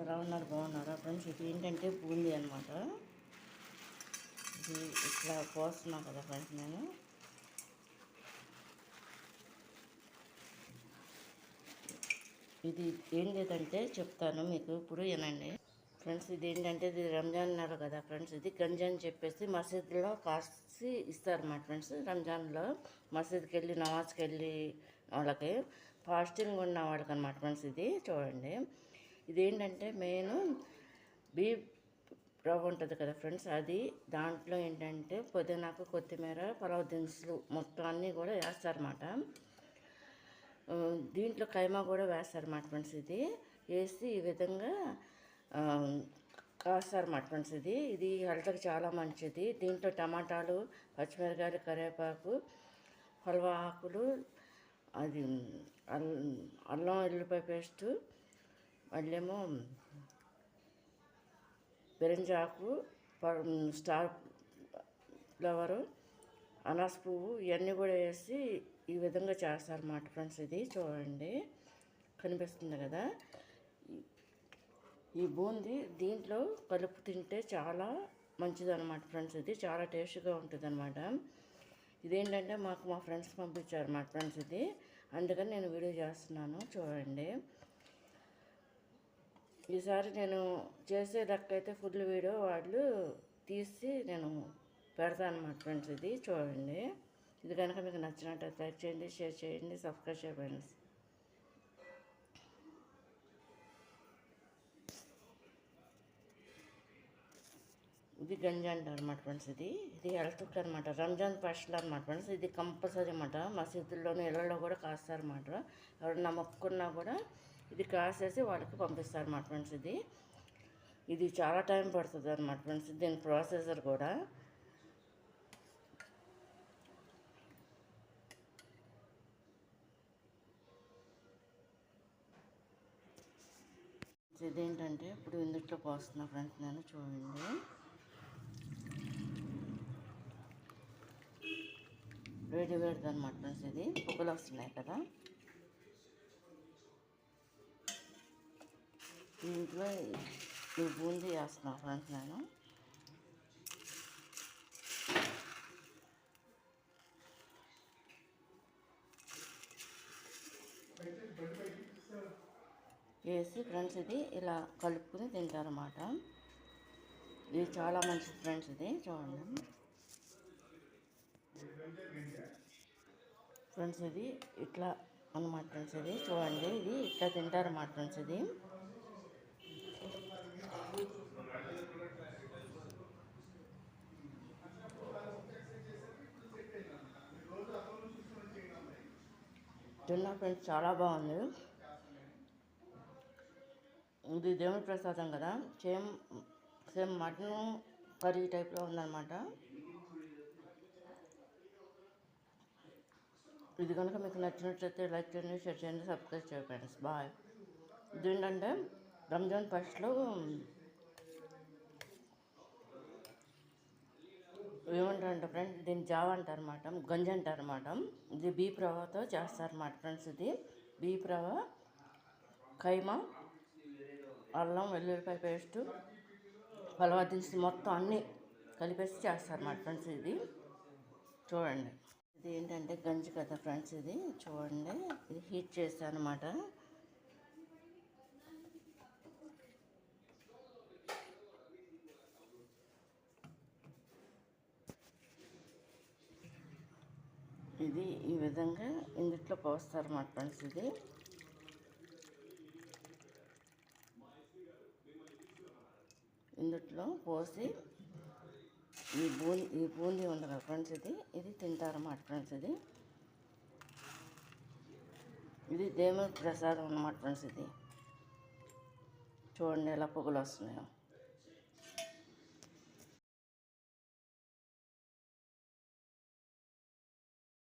ఎలా ఉన్నారు, బాగున్నారా ఫ్రెండ్స్? ఇది ఏంటంటే బూందీ అనమాట. ఇది ఇట్లా పోస్తున్నా కదా ఫ్రెండ్స్. నేను ఇది ఏం లేదంటే చెప్తాను మీకు, ఇప్పుడు వినండి ఫ్రెండ్స్. ఇది ఏంటంటే ఇది రంజాన్ నెల కదా ఫ్రెండ్స్. ఇది గంజి అని చెప్పేసి మసీదులో కాసి ఇస్తారు మా ఫ్రెండ్స్. రంజాన్లో మసీద్కి వెళ్ళి నమాజ్కి వెళ్ళి వాళ్ళకి ఫాస్టింగ్ ఉన్న వాళ్ళకి అనమాట ఫ్రెండ్స్. ఇది చూడండి, ఇదేంటంటే మెయిన్ బీఫ్ రవ్వ ఉంటుంది కదా ఫ్రెండ్స్. అది దాంట్లో ఏంటంటే పుదీనాకు, కొత్తిమీర, పలావ్ దినుసులు మొత్తం అన్నీ కూడా వేస్తారన్నమాట. దీంట్లో కైమా కూడా వేస్తారన్నమాట ఫ్రెండ్స్. ఇది వేసి ఈ విధంగా కాస్తారన్నమాట ఫ్రెండ్స్. ఇది హెల్త్కి చాలా మంచిది. దీంట్లో టమాటాలు, పచ్చిమిరకాయలు, కరివేపాకు, హల్వా ఆకులు, అది అల్లం ఎల్లిపాయ పేస్టు, మళ్ళేమో బెరింజాకు, స్టార్ ఫ్లవరు, అనాస పువ్వు, ఇవన్నీ కూడా వేసి ఈ విధంగా చేస్తారన్నమాట ఫ్రెండ్స్. ఇది చూడండి, కనిపిస్తుంది కదా. ఈ బూందీ దీంట్లో కలుపు తింటే చాలా మంచిదన్నమాట ఫ్రెండ్స్. ఇది చాలా టేస్ట్గా ఉంటుంది అనమాట. ఇదేంటంటే మాకు మా ఫ్రెండ్స్ పంపించారు మా ఫ్రెండ్స్. ఇది అందుకని నేను వీడియో చేస్తున్నాను, చూడండి. ఈసారి నేను చేసే లెక్కైతే ఫుల్ వీడియో వాళ్ళు తీసి నేను పెడతాను అన్నమాట ఫ్రెండ్స్. ఇది చూడండి. ఇది కనుక మీకు నచ్చినట్లయితే లైక్ చేయండి, షేర్ చేయండి, సబ్స్క్రైబ్ చేయండి ఫ్రెండ్స్. ఇది గంజి అంటారు అన్నమాట ఫ్రెండ్స్. ఇది హెల్త్కి అనమాట. రంజాన్ స్పెషల్ అనమాట ఫ్రెండ్స్. ఇది కంపల్సరీ అన్నమాట. మసీదుల్లోనూ ఇళ్ళల్లో కూడా కాస్తారన్నమాట. ఎవరన్నా మొక్కున్నా కూడా ఇది కాసేసి వాళ్ళకి పంపిస్తారు అన్నమాట ఫ్రెండ్స్. ఇది చాలా టైం పడుతుంది అన్నమాట ఫ్రెండ్స్. దీని ప్రాసెసర్ కూడా ఇదేంటంటే ఇప్పుడు ఇందులో పోస్తున్నా ఫ్రెండ్స్. నేను చూడండి, వేడి వేడిది అనమాట ఫ్రెండ్స్. ఇది పొగలు వస్తున్నాయి కదా. దీంట్లో ఈ బూందీ వేస్తున్నా ఫ్రెండ్స్. నేను వేసి ఫ్రెండ్స్ ఇది ఇలా కలుపుకుని తింటారన్నమాట. ఇది చాలా మంచిది ఫ్రెండ్స్. ఇది చూడండి ఫ్రెండ్స్. ఇది ఇట్లా అన్నమాట ఫ్రెండ్స్. ఇది చూడండి, ఇది ఇట్లా తింటారన్నమాట ఫ్రెండ్స్. ఇది తిన్నా ఫ్రెండ్స్, చాలా బాగుంది. ఇది దేవుని ప్రసాదం కదా. సేమ్ మటన్ కర్రీ టైప్లో ఉందన్నమాట. ఇది కనుక మీకు నచ్చినట్లయితే లైక్ చేయండి, షేర్ చేయండి, సబ్స్క్రైబ్ చేయండి ఫ్రెండ్స్. బాయ్. ఇదేంటంటే రంజాన్ ఫస్ట్లో ఏమంటారంట ఫ్రెండ్స్, దీన్ని జావ అంటారన్నమాట, గంజి అంటారన్నమాట. ఇది బీఫ్ రవ్వతో చేస్తారన్నమాట ఫ్రెండ్స్. ఇది బీఫ్ రవ్వ, కైమా, అల్లం వెల్లుల్లిపాయ పేస్టు, హల్వా దినుసులు మొత్తం అన్నీ కలిపేసి చేస్తారన్నమాట ఫ్రెండ్స్. ఇది చూడండి. ఇది ఏంటంటే గంజి కదా ఫ్రెండ్స్. ఇది చూడండి, ఇది హీట్ చేస్తాను అన్నమాట. ఇది ఈ విధంగా ఇందులో పోస్తారన్నమాట ఫ్రెండ్స్. ఇది ఇందులో పోసి ఈ బూందీ ఉంది కదా ఫ్రెండ్స్. ఇది తింటారన్నమాట ఫ్రెండ్స్. ఇది దేవుని ప్రసాదం అన్నమాట ఫ్రెండ్స్. ఇది చూడండి ఎలా పొగలు వస్తున్నాయో.